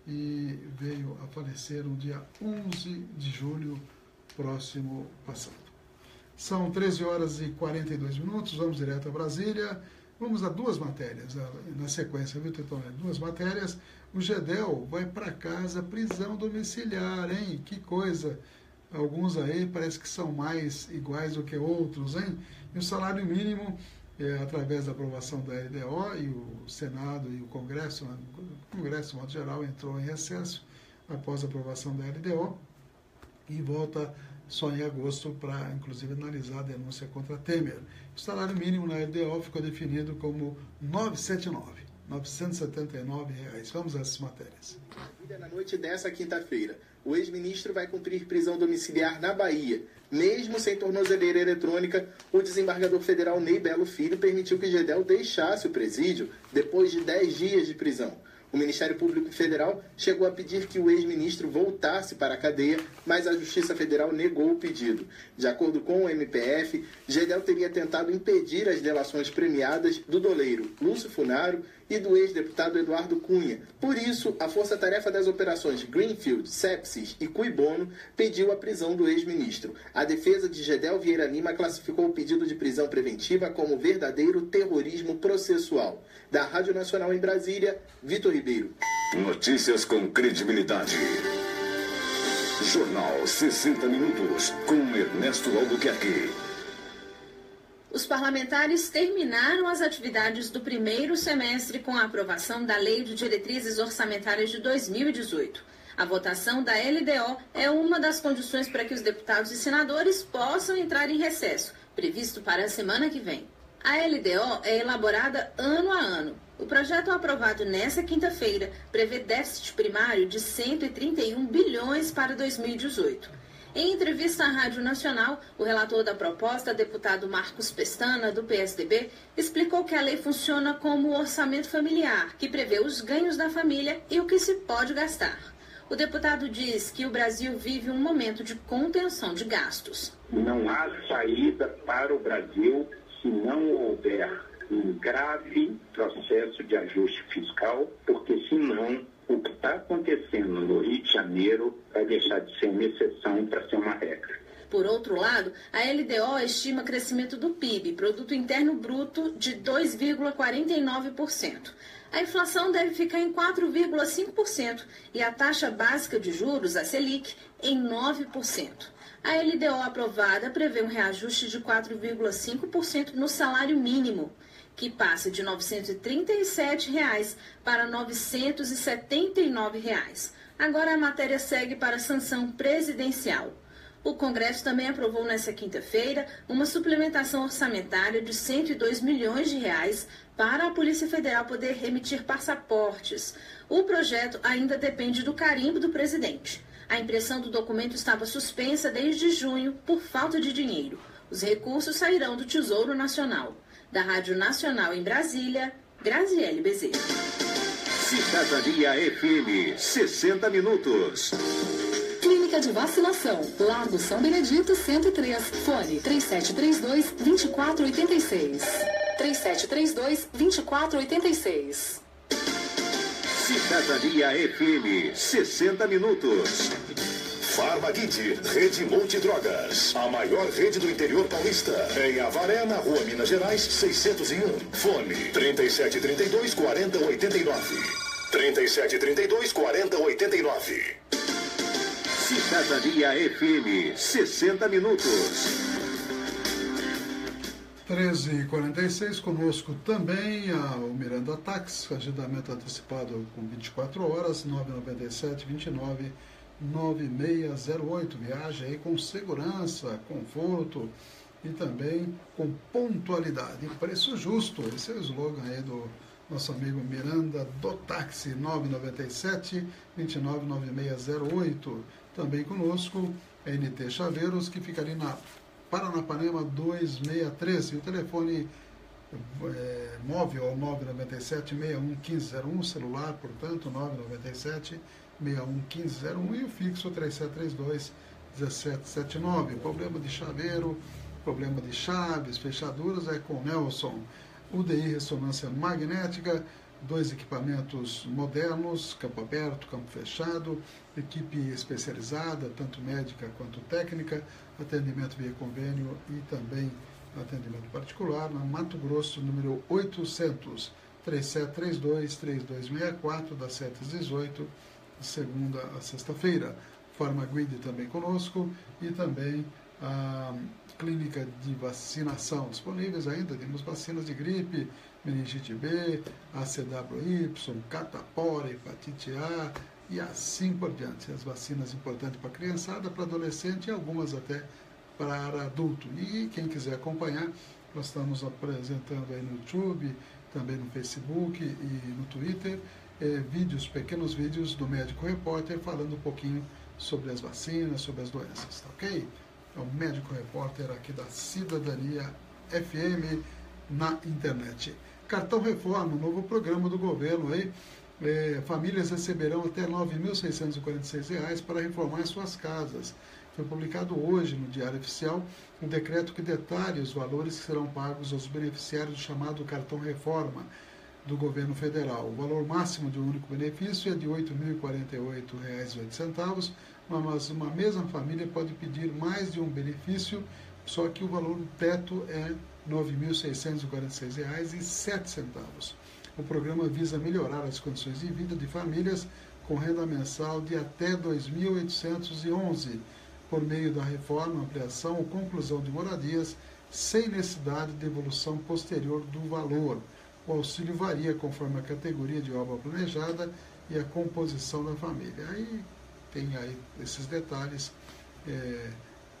e veio a falecer no dia 11 de julho próximo passado. São 13 horas e 42 minutos, vamos direto a Brasília. Vamos a duas matérias, na sequência, viu, Tetone? Duas matérias. O Gedel vai para casa, prisão domiciliar, hein? Que coisa! Alguns aí parece que são mais iguais do que outros, hein? E o salário mínimo, através da aprovação da LDO, e o Senado e o Congresso, de modo geral, entrou em recesso após a aprovação da LDO. e volta só em agosto para, inclusive, analisar a denúncia contra Temer. O salário mínimo na LDO ficou definido como R$ 979. Vamos a essas matérias. Na noite dessa quinta-feira, o ex-ministro vai cumprir prisão domiciliar na Bahia. Mesmo sem tornozeleira eletrônica, o desembargador federal Ney Belo Filho permitiu que Gedel deixasse o presídio depois de 10 dias de prisão. O Ministério Público Federal chegou a pedir que o ex-ministro voltasse para a cadeia, mas a Justiça Federal negou o pedido. De acordo com o MPF, Gedel teria tentado impedir as delações premiadas do doleiro Lúcio Funaro e do ex-deputado Eduardo Cunha. Por isso, a Força Tarefa das Operações Greenfield, Sepsis e Cui Bono pediu a prisão do ex-ministro. A defesa de Gedel Vieira Lima classificou o pedido de prisão preventiva como verdadeiro terrorismo processual. Da Rádio Nacional em Brasília, Vitor Ribeiro. Notícias com credibilidade. Jornal 60 Minutos, com Ernesto Albuquerque. Os parlamentares terminaram as atividades do primeiro semestre com a aprovação da Lei de Diretrizes Orçamentárias de 2018. A votação da LDO é uma das condições para que os deputados e senadores possam entrar em recesso, previsto para a semana que vem. A LDO é elaborada ano a ano. O projeto aprovado nesta quinta-feira prevê déficit primário de 131 bilhões para 2018. Em entrevista à Rádio Nacional, o relator da proposta, deputado Marcos Pestana, do PSDB, explicou que a lei funciona como o orçamento familiar, que prevê os ganhos da família e o que se pode gastar. O deputado diz que o Brasil vive um momento de contenção de gastos. Não há saída para o Brasil se não houver um grave processo de ajuste fiscal, porque senão o que está acontecendo no Rio de Janeiro vai deixar de ser uma exceção para ser uma regra. Por outro lado, a LDO estima crescimento do PIB, Produto Interno Bruto, de 2,49%. A inflação deve ficar em 4,5% e a taxa básica de juros, a Selic, em 9%. A LDO aprovada prevê um reajuste de 4,5% no salário mínimo, que passa de R$ 937 para R$ 979. Agora a matéria segue para a sanção presidencial. O Congresso também aprovou nesta quinta-feira uma suplementação orçamentária de R$ 102 milhões para a Polícia Federal poder emitir passaportes. O projeto ainda depende do carimbo do presidente. A impressão do documento estava suspensa desde junho por falta de dinheiro. Os recursos sairão do Tesouro Nacional. Da Rádio Nacional em Brasília, Graziele Bezerra. Cidadania FM, 60 minutos. Clínica de Vacinação, Largo São Benedito 103, fone 3732-2486. 3732-2486. Cidadania FM, 60 minutos. Farmaguide, Rede Multidrogas, a maior rede do interior paulista. Em Avaré, na Rua Minas Gerais, 601. Fone 3732-4089. 3732-4089. Cidadania FM, 60 minutos. 13h46, conosco também o Miranda Táxi, agendamento antecipado com 24 horas, 997-29-9608. Viaje aí com segurança, conforto e também com pontualidade. Preço justo, esse é o slogan aí do nosso amigo Miranda do Táxi, 997-29-9608. Também conosco, NT Chaveiros, que fica ali na Paranapanema 2613. O telefone móvel é o 997-61-1501, celular, portanto, 997-61-1501 e o fixo 3732-1779. Problema de chaveiro, problema de chaves, fechaduras é com Nelson. UDI Ressonância Magnética, 2 equipamentos modernos, campo aberto, campo fechado, equipe especializada, tanto médica quanto técnica, atendimento via convênio e também atendimento particular, na Mato Grosso, número 800, 3732-3264, das 7 às 18, de segunda a sexta-feira. Farmaguide também conosco e também a clínica de vacinação disponíveis ainda. Temos vacinas de gripe, meningite B, ACWY, catapora, hepatite A, e assim por diante. As vacinas importantes para criançada, para adolescente e algumas até para adulto. E quem quiser acompanhar, nós estamos apresentando aí no YouTube, também no Facebook e no Twitter, pequenos vídeos do Médico Repórter falando um pouquinho sobre as vacinas, sobre as doenças, tá ok? É o Médico Repórter aqui da Cidadania FM na internet. Cartão Reforma, um novo programa do governo aí. Famílias receberão até R$ 9.646 para reformar suas casas. Foi publicado hoje no Diário Oficial um decreto que detalha os valores que serão pagos aos beneficiários do chamado Cartão Reforma do governo federal. O valor máximo de um único benefício é de R$ 8.048,08, mas uma mesma família pode pedir mais de um benefício, só que o valor teto é R$ 9.646,07. O programa visa melhorar as condições de vida de famílias com renda mensal de até R$ 2.811, por meio da reforma, ampliação ou conclusão de moradias, sem necessidade de devolução posterior do valor. O auxílio varia conforme a categoria de obra planejada e a composição da família. Aí tem aí esses detalhes,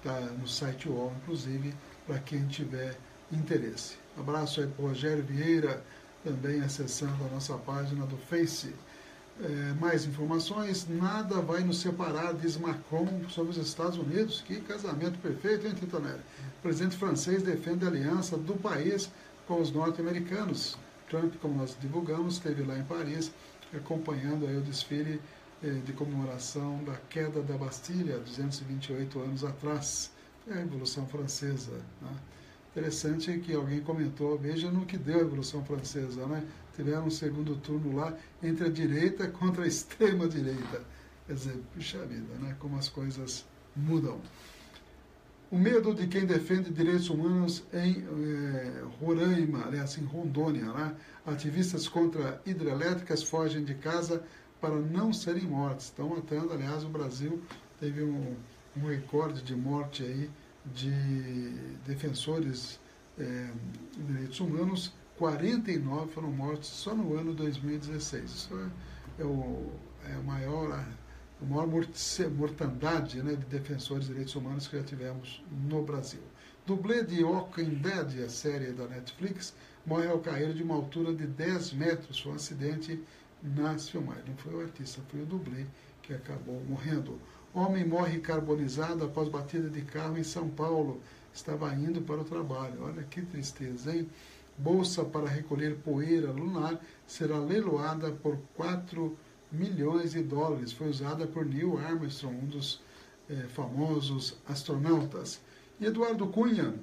tá no site UOL, inclusive, para quem tiver interesse. Abraço aí para o Rogério Vieira, também acessando a nossa página do Face. Mais informações, nada vai nos separar, diz Macron sobre os Estados Unidos. Que casamento perfeito, hein, Titonelli? O presidente francês defende a aliança do país com os norte-americanos. Trump, como nós divulgamos, esteve lá em Paris, acompanhando aí o desfile de comemoração da queda da Bastilha, 228 anos atrás. É a Revolução Francesa, né? Interessante que alguém comentou, veja no que deu a Revolução Francesa, né? Tiveram um segundo turno lá entre a direita contra a extrema-direita. Quer dizer, puxa vida, né? Como as coisas mudam. O medo de quem defende direitos humanos em Roraima, aliás, em Rondônia, né? Ativistas contra hidrelétricas fogem de casa para não serem mortos. Estão matando, aliás, o Brasil teve um recorde de morte aí de defensores de direitos humanos. 49 foram mortos só no ano 2016. Isso é a maior mortandade, né, de defensores de direitos humanos que já tivemos no Brasil. Dublê de Walking Dead, a série da Netflix, morre ao cair de uma altura de 10 metros. Foi um acidente nas filmagens. Não foi o artista, foi o dublê que acabou morrendo. Homem morre carbonizado após batida de carro em São Paulo. Estava indo para o trabalho. Olha que tristeza, hein? Bolsa para recolher poeira lunar será leiloada por 4 milhões de dólares. Foi usada por Neil Armstrong, um dos famosos astronautas. E Eduardo Cunha,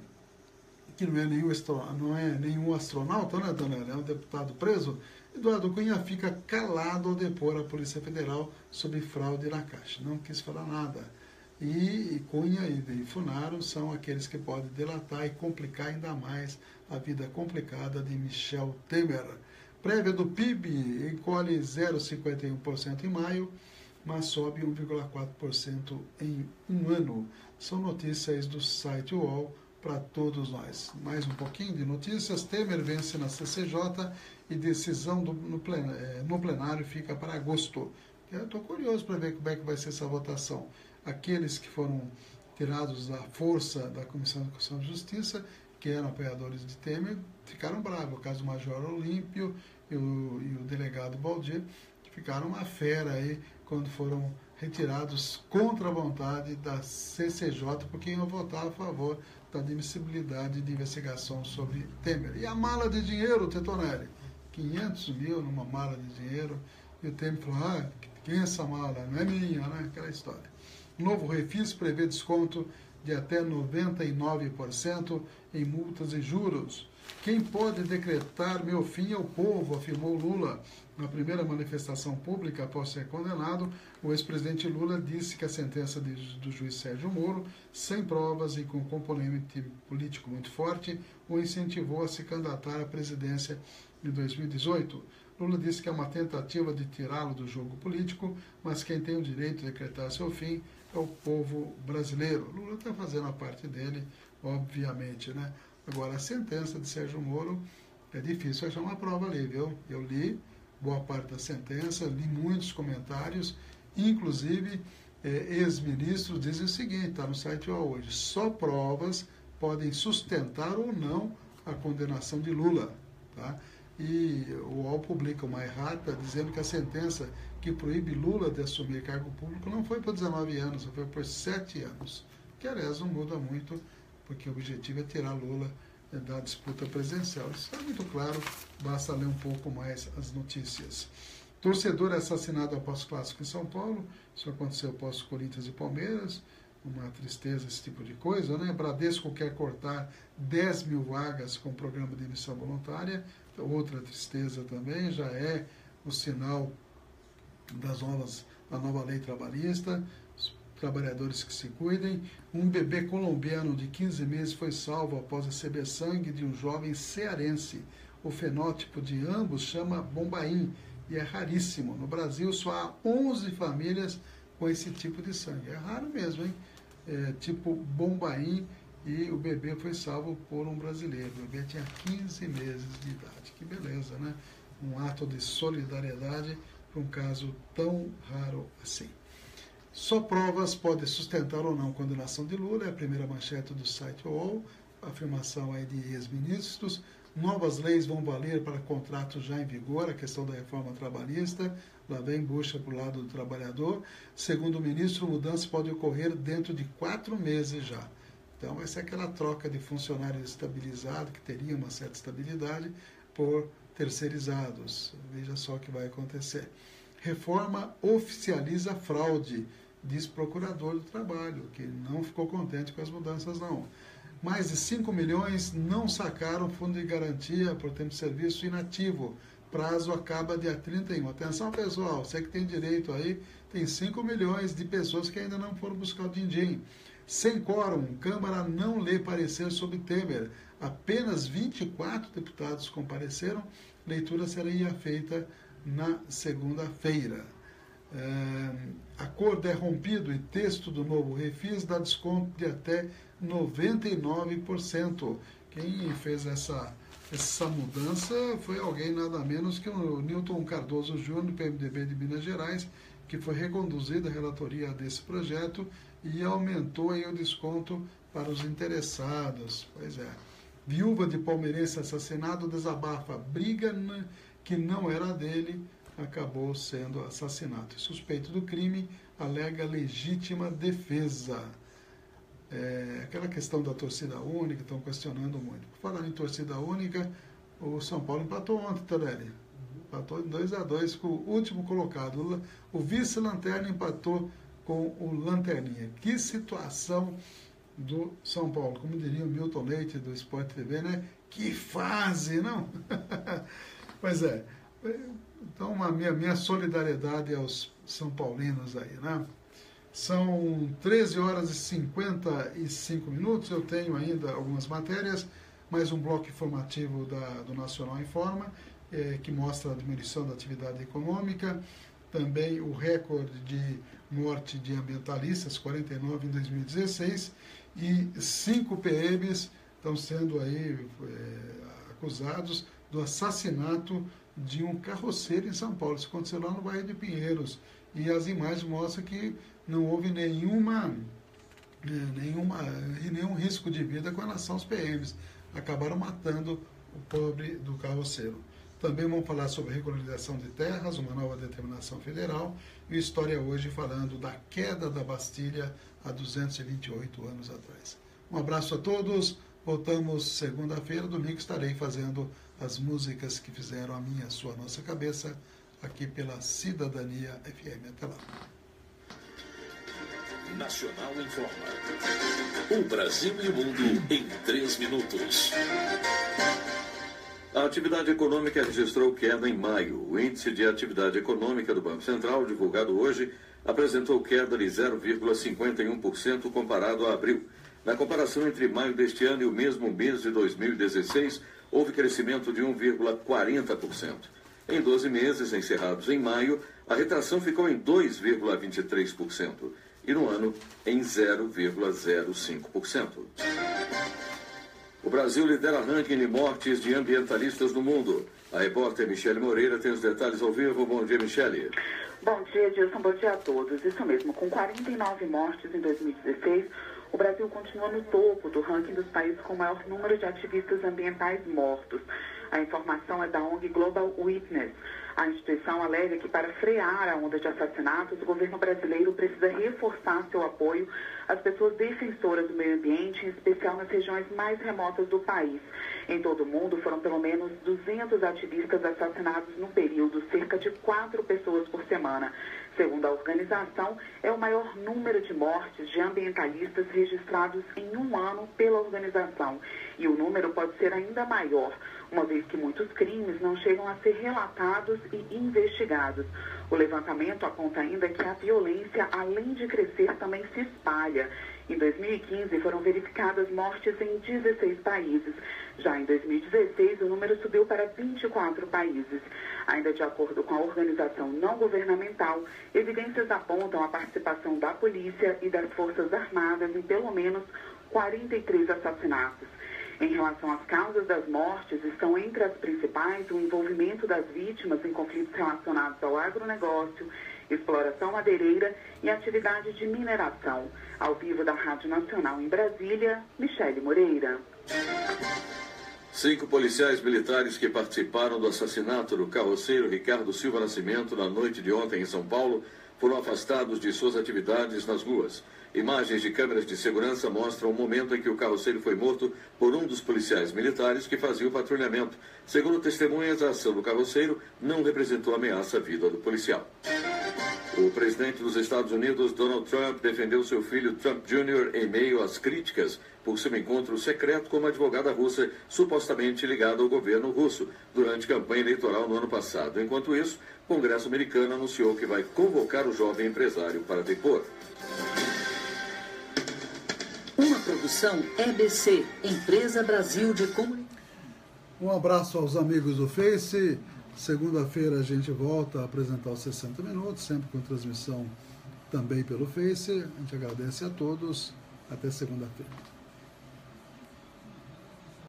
que não é nenhum astronauta, né, dona? É um deputado preso. Eduardo Cunha fica calado ao depor a Polícia Federal sobre fraude na Caixa. Não quis falar nada. E Cunha e Funaro são aqueles que podem delatar e complicar ainda mais a vida complicada de Michel Temer. Prévia do PIB encolhe 0,51% em maio, mas sobe 1,4% em um ano. São notícias do site UOL para todos nós. Mais um pouquinho de notícias. Temer vence na CCJ e decisão no plenário fica para agosto. Eu estou curioso para ver como é que vai ser essa votação. Aqueles que foram tirados da força da Comissão de Constituição e Justiça, que eram apoiadores de Temer, ficaram bravos. O caso do Major Olímpio e o delegado Baldir, que ficaram uma fera aí quando foram retirados contra a vontade da CCJ, porque iam votar a favor da admissibilidade de investigação sobre Temer. E a mala de dinheiro, Tetonelli? 500 mil numa mala de dinheiro. E o Temer falou, quem é essa mala? Não é minha, né? Aquela história. Novo refis prevê desconto de até 99% em multas e juros. Quem pode decretar meu fim é o povo, afirmou Lula. Na primeira manifestação pública após ser condenado, o ex-presidente Lula disse que a sentença do juiz Sérgio Moro, sem provas e com componente político muito forte, o incentivou a se candidatar à presidência em 2018. Lula disse que é uma tentativa de tirá-lo do jogo político, mas quem tem o direito de decretar seu fim é o povo brasileiro. Lula está fazendo a parte dele, obviamente, né? Agora, a sentença de Sérgio Moro, é difícil achar uma prova ali, viu? Eu li, boa parte da sentença, li muitos comentários, inclusive ex-ministros dizem o seguinte, está no site hoje, só provas podem sustentar ou não a condenação de Lula. Tá? E o UOL publica uma errata dizendo que a sentença que proíbe Lula de assumir cargo público não foi por 19 anos, foi por 7 anos. Que, aliás, não muda muito, porque o objetivo é tirar Lula da disputa presidencial. Isso está muito claro, basta ler um pouco mais as notícias. Torcedor é assassinado após clássico em São Paulo, isso aconteceu após Corinthians e Palmeiras, uma tristeza esse tipo de coisa, né? Bradesco quer cortar 10 mil vagas com o programa de emissão voluntária, outra tristeza também, já é o sinal da nova lei trabalhista, os trabalhadores que se cuidem. Um bebê colombiano de 15 meses foi salvo após receber sangue de um jovem cearense. O fenótipo de ambos chama Bombaim e é raríssimo. No Brasil só há 11 famílias com esse tipo de sangue. É raro mesmo, hein? Tipo Bombaim, e o bebê foi salvo por um brasileiro. O bebê tinha 15 meses de idade. Que beleza, né? Um ato de solidariedade para um caso tão raro assim. Só provas podem sustentar ou não a condenação de Lula, é a primeira manchete do site UOL, afirmação aí de ex-ministros. Novas leis vão valer para contratos já em vigor, a questão da reforma trabalhista, lá vem bucha para o lado do trabalhador. Segundo o ministro, mudança pode ocorrer dentro de 4 meses já. Então, vai ser aquela troca de funcionários estabilizados, que teria uma certa estabilidade, por terceirizados. Veja só o que vai acontecer. Reforma oficializa fraude, diz procurador do trabalho, que não ficou contente com as mudanças, não. Mais de 5 milhões não sacaram fundo de garantia por tempo de serviço inativo. Prazo acaba dia 31. Atenção, pessoal, você que tem direito aí, tem 5 milhões de pessoas que ainda não foram buscar o din-din. Sem quórum, Câmara não lê parecer sobre Temer. Apenas 24 deputados compareceram. Leitura seria feita na segunda-feira. Acordo é rompido e texto do novo refis dá desconto de até 99%. Quem fez essa mudança foi alguém nada menos que o Newton Cardoso Júnior, do PMDB de Minas Gerais, que foi reconduzida a relatoria desse projeto e aumentou aí o desconto para os interessados. Pois é. Viúva de palmeirense assassinado desabafa. Briga que não era dele acabou sendo assassinato. Suspeito do crime alega legítima defesa. Aquela questão da torcida única, estão questionando muito. Por falar em torcida única, o São Paulo empatou ontem, Tarelli. Empatou em 2-2 com o último colocado. O vice-lanterna empatou com o Lanterninha. Que situação do São Paulo. Como diria o Milton Leite do Sport TV, né? Que fase, não? Pois é. Então, a minha solidariedade aos São Paulinos aí, né? São 13 horas e 55 minutos. Eu tenho ainda algumas matérias, mais um bloco informativo do Nacional Informa, que mostra a diminuição da atividade econômica, também o recorde de morte de ambientalistas, 49 em 2016, e 5 PMs estão sendo aí acusados do assassinato de um carroceiro em São Paulo. Isso aconteceu lá no bairro de Pinheiros. E as imagens mostram que não houve nenhum risco de vida com relação aos PMs. Acabaram matando o pobre do carroceiro. Também vamos falar sobre regularização de terras, uma nova determinação federal, e História Hoje falando da queda da Bastilha há 228 anos atrás. Um abraço a todos, voltamos segunda-feira, domingo estarei fazendo as músicas que fizeram a minha, a sua, a nossa cabeça, aqui pela Cidadania FM. Até lá. Nacional Informa. O Brasil e o mundo em 3 minutos. A atividade econômica registrou queda em maio. O índice de atividade econômica do Banco Central, divulgado hoje, apresentou queda de 0,51% comparado a abril. Na comparação entre maio deste ano e o mesmo mês de 2016, houve crescimento de 1,40%. Em 12 meses encerrados em maio, a retração ficou em 2,23% e no ano em 0,05%. O Brasil lidera ranking de mortes de ambientalistas no mundo. A repórter Michele Moreira tem os detalhes ao vivo. Bom dia, Michele. Bom dia, Edilson. Bom dia a todos. Isso mesmo, com 49 mortes em 2016, o Brasil continua no topo do ranking dos países com o maior número de ativistas ambientais mortos. A informação é da ONG Global Witness. A instituição alega que, para frear a onda de assassinatos, o governo brasileiro precisa reforçar seu apoio às pessoas defensoras do meio ambiente, em especial nas regiões mais remotas do país. Em todo o mundo, foram pelo menos 200 ativistas assassinados no período, cerca de 4 pessoas por semana. Segundo a organização, é o maior número de mortes de ambientalistas registrados em um ano pela organização. E o número pode ser ainda maior, uma vez que muitos crimes não chegam a ser relatados e investigados. O levantamento aponta ainda que a violência, além de crescer, também se espalha. Em 2015, foram verificadas mortes em 16 países. Já em 2016, o número subiu para 24 países. Ainda de acordo com a organização não governamental, evidências apontam a participação da polícia e das Forças Armadas em pelo menos 43 assassinatos. Em relação às causas das mortes, estão entre as principais o envolvimento das vítimas em conflitos relacionados ao agronegócio, exploração madeireira e atividade de mineração. Ao vivo da Rádio Nacional em Brasília, Michele Moreira. 5 policiais militares que participaram do assassinato do carroceiro Ricardo Silva Nascimento na noite de ontem em São Paulo foram afastados de suas atividades nas ruas. Imagens de câmeras de segurança mostram o momento em que o carroceiro foi morto por um dos policiais militares que fazia o patrulhamento. Segundo testemunhas, a ação do carroceiro não representou ameaça à vida do policial. O presidente dos Estados Unidos, Donald Trump, defendeu seu filho Trump Jr. em meio às críticas por seu encontro secreto com uma advogada russa supostamente ligada ao governo russo durante campanha eleitoral no ano passado. Enquanto isso, o Congresso americano anunciou que vai convocar o jovem empresário para depor. Uma produção EBC, Empresa Brasil de Comunicação. Um abraço aos amigos do Face. Segunda-feira a gente volta a apresentar os 60 minutos, sempre com transmissão também pelo Face. A gente agradece a todos. Até segunda-feira.